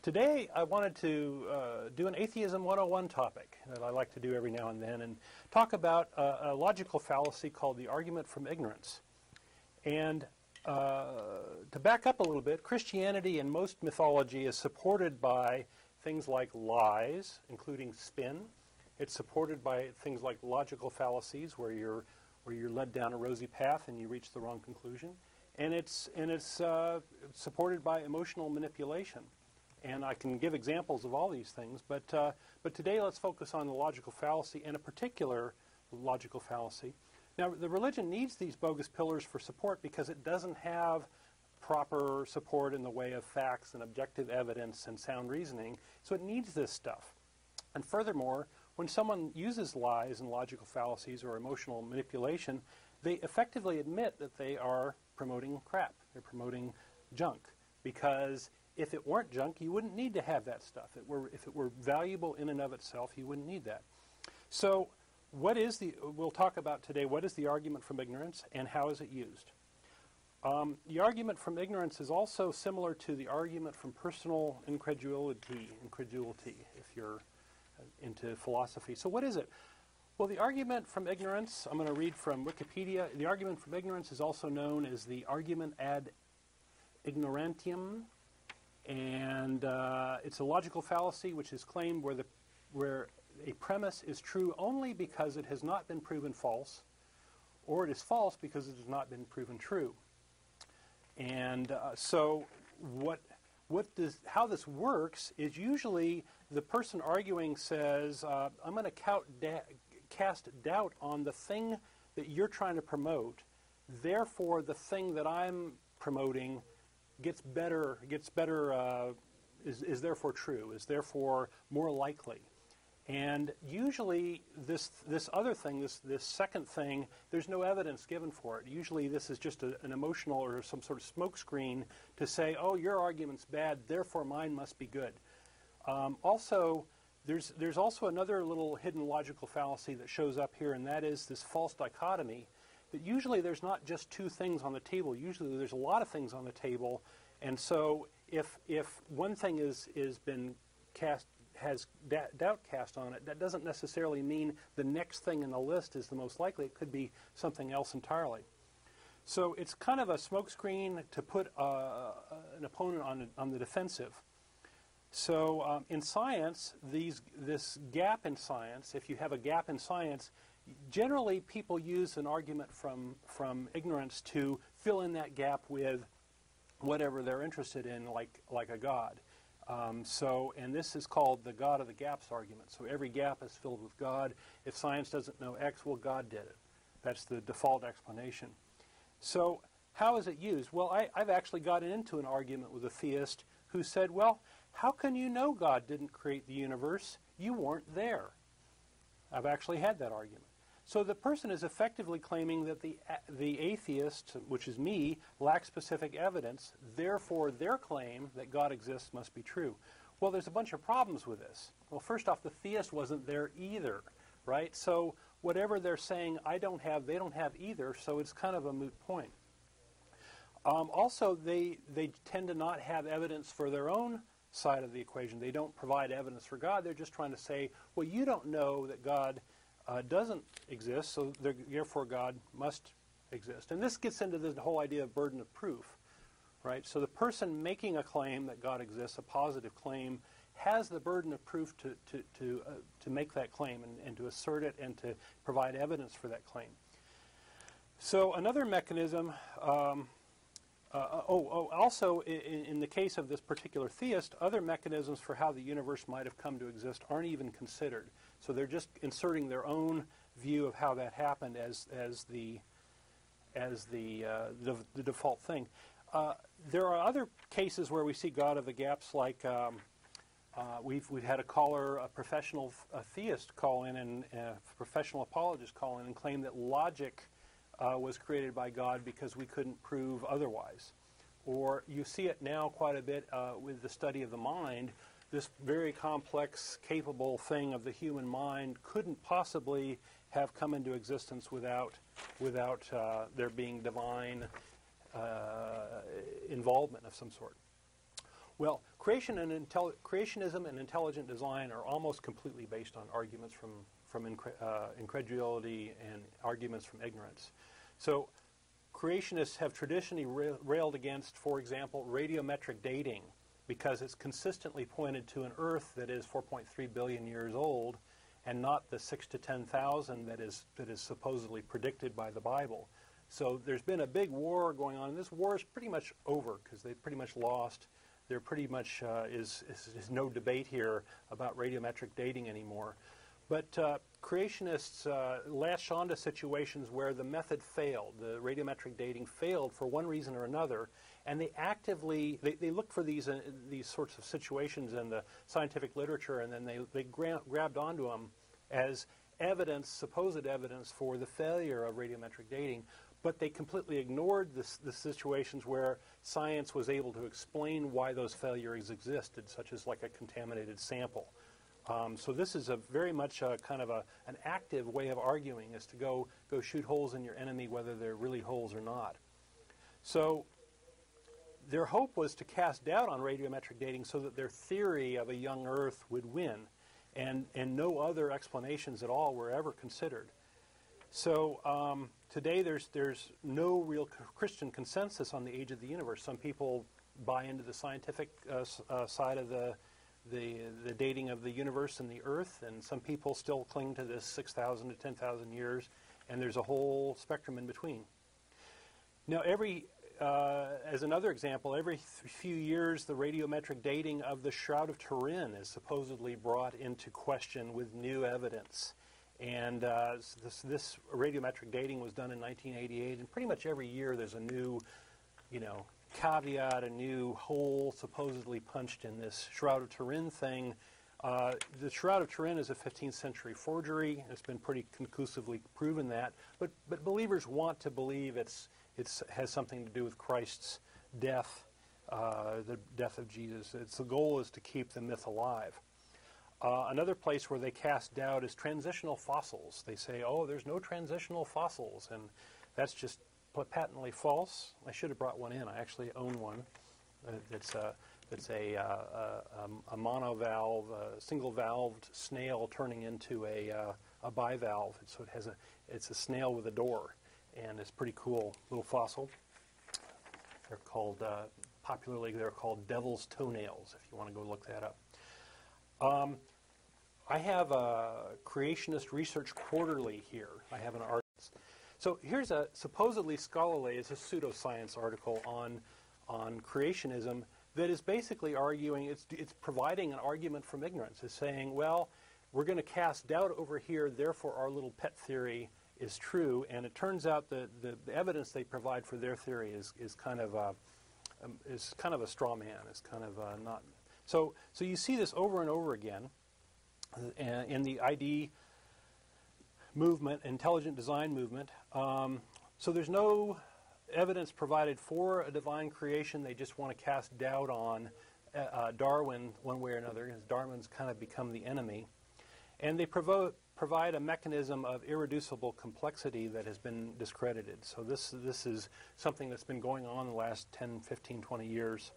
Today I wanted to do an Atheism 101 topic that I like to do every now and then and talk about a logical fallacy called the argument from ignorance. And to back up a little bit, Christianity in most mythology is supported by things like lies, including spin. It's supported by things like logical fallacies where you're led down a rosy path and you reach the wrong conclusion. And it's supported by emotional manipulation. And I can give examples of all these things, but today let's focus on the logical fallacy and a particular logical fallacy. Now, the religion needs these bogus pillars for support because it doesn't have proper support in the way of facts and objective evidence and sound reasoning, so it needs this stuff. And furthermore, when someone uses lies and logical fallacies or emotional manipulation, they effectively admit that they are promoting crap. They're promoting junk. Because if it weren't junk, you wouldn't need to have that stuff. If it were valuable in and of itself, you wouldn't need that. So we'll talk about today, what is the argument from ignorance and how is it used? The argument from ignorance is also similar to the argument from personal incredulity, if you're into philosophy. So what is it? Well, the argument from ignorance, I'm going to read from Wikipedia. The argument from ignorance is also known as the argument ad ignorantium, and it's a logical fallacy which is claimed where a premise is true only because it has not been proven false, or it is false because it has not been proven true. And so how this works is usually the person arguing says, I'm going to cast doubt on the thing that you're trying to promote, therefore the thing that I'm promoting is therefore true, is therefore more likely. And usually this other thing, this second thing, there's no evidence given for it. Usually this is just an emotional or some sort of smokescreen to say, oh, your argument's bad, therefore mine must be good. Also, there's also another little hidden logical fallacy that shows up here, and that is this false dichotomy. But usually there's not just two things on the table. Usually there's a lot of things on the table. And so if one thing has doubt cast on it, that doesn't necessarily mean the next thing in the list is the most likely. It could be something else entirely. So it's kind of a smokescreen to put an opponent on the defensive. So in science, this gap in science, if you have a gap in science, generally people use an argument from ignorance to fill in that gap with whatever they're interested in, like a God. And this is called the God of the gaps argument. So every gap is filled with God. If science doesn't know X, well, God did it. That's the default explanation. So how is it used? Well, I've actually gotten into an argument with a theist who said, well, how can you know God didn't create the universe? You weren't there. I've actually had that argument. So the person is effectively claiming that the atheist, which is me, lacks specific evidence. Therefore, their claim that God exists must be true. Well, there's a bunch of problems with this. Well, first off, the theist wasn't there either, right? So whatever they're saying they don't have either, so it's kind of a moot point. Also, they tend to not have evidence for their own side of the equation. They don't provide evidence for God. They're just trying to say, well, you don't know that God doesn't exist, so therefore God must exist. And this gets into the whole idea of burden of proof, right? So the person making a claim that God exists, a positive claim, has the burden of proof to make that claim and to assert it and to provide evidence for that claim. So another mechanism, also in the case of this particular theist, other mechanisms for how the universe might have come to exist aren't even considered. So they're just inserting their own view of how that happened as the default thing. There are other cases where we see God of the gaps, like we've had a professional theist call in and a professional apologist call in and claim that logic was created by God because we couldn't prove otherwise. Or you see it now quite a bit with the study of the mind. This very complex, capable thing of the human mind couldn't possibly have come into existence without there being divine involvement of some sort. Well, creationism and intelligent design are almost completely based on arguments from incredulity and arguments from ignorance. So creationists have traditionally railed against, for example, radiometric dating, because it's consistently pointed to an Earth that is 4.3 billion years old, and not the 6 to 10,000 that is supposedly predicted by the Bible. So there's been a big war going on, and this war is pretty much over because they've pretty much lost. There pretty much is no debate here about radiometric dating anymore. But creationists latch onto situations where the method failed, the radiometric dating failed for one reason or another, and they actively they look for these sorts of situations in the scientific literature, and then they grabbed onto them as evidence, supposed evidence for the failure of radiometric dating. But they completely ignored the situations where science was able to explain why those failures existed, such as like a contaminated sample. So this is a very much kind of an active way of arguing, is to go shoot holes in your enemy, whether they're really holes or not. So their hope was to cast doubt on radiometric dating so that their theory of a young Earth would win, and no other explanations at all were ever considered. So today there's no real Christian consensus on the age of the universe. Some people buy into the scientific side of the dating of the universe and the Earth, and some people still cling to this 6,000 to 10,000 years, and there's a whole spectrum in between. Now, as another example, every few years the radiometric dating of the Shroud of Turin is supposedly brought into question with new evidence. And this radiometric dating was done in 1988, and pretty much every year there's a new, caveat, a new hole supposedly punched in this Shroud of Turin thing. The Shroud of Turin is a 15th century forgery. It's been pretty conclusively proven that. But believers want to believe it has something to do with Christ's death, the death of Jesus. The goal is to keep the myth alive. Another place where they cast doubt is transitional fossils. They say, oh, there's no transitional fossils, and that's just patently false. I should have brought one in. I actually own one. That's a monovalve, single-valved snail turning into a bivalve. So it's a snail with a door, and it's pretty cool little fossil. They're called popularly they're called devil's toenails. If you want to go look that up. I have a Creationist Research Quarterly here. I have an article. So here's a supposedly scholarly, it's a pseudoscience article on creationism that is basically arguing, it's providing an argument from ignorance. It's saying, well, we're going to cast doubt over here, therefore our little pet theory is true, and it turns out that the evidence they provide for their theory is kind of a straw man. It's kind of not. So you see this over and over again in the ID movement, intelligent design movement. So there's no evidence provided for a divine creation. They just want to cast doubt on Darwin one way or another, because Darwin's kind of become the enemy. And they provide a mechanism of irreducible complexity that has been discredited. So this is something that's been going on the last 10, 15, 20 years.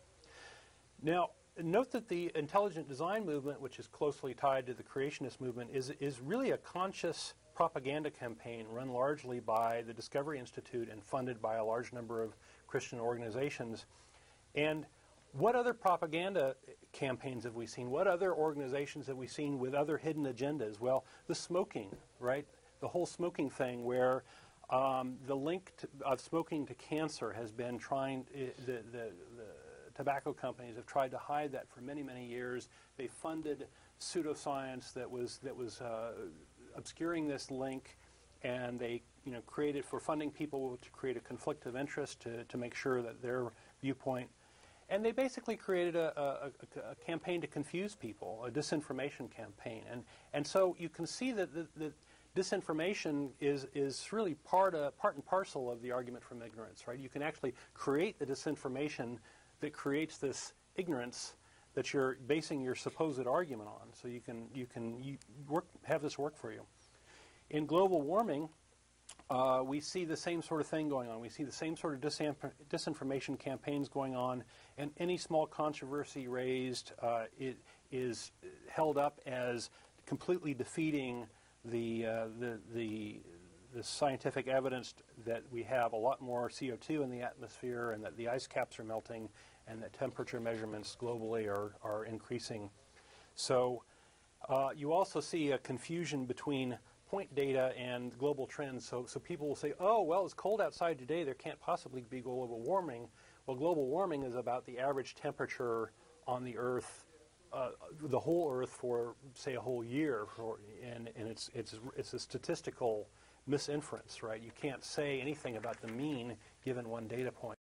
Now, note that the intelligent design movement, which is closely tied to the creationist movement, is really a conscious propaganda campaign run largely by the Discovery Institute and funded by a large number of Christian organizations. And what other propaganda campaigns have we seen? What other organizations have we seen with other hidden agendas? Well, the smoking, right? The whole smoking thing, where the link of smoking to cancer has been trying, the tobacco companies have tried to hide that for many, many years. They funded pseudoscience that was obscuring this link, and they created, for funding people, to create a conflict of interest to make sure that their viewpoint. And they basically created a campaign to confuse people, a disinformation campaign. And so you can see that the disinformation is really part and parcel of the argument from ignorance, right? You can actually create the disinformation that creates this ignorance that you're basing your supposed argument on. So you can have this work for you. In global warming, we see the same sort of thing going on. We see the same sort of disinformation campaigns going on, and any small controversy raised it is held up as completely defeating the scientific evidence that we have a lot more CO2 in the atmosphere, and that the ice caps are melting, and that temperature measurements globally are increasing. So you also see a confusion between point data and global trends. So people will say, oh, well, it's cold outside today, there can't possibly be global warming. Well, global warming is about the average temperature on the Earth, the whole Earth for, say, a whole year. And it's a statistical misinference, right? You can't say anything about the mean given one data point.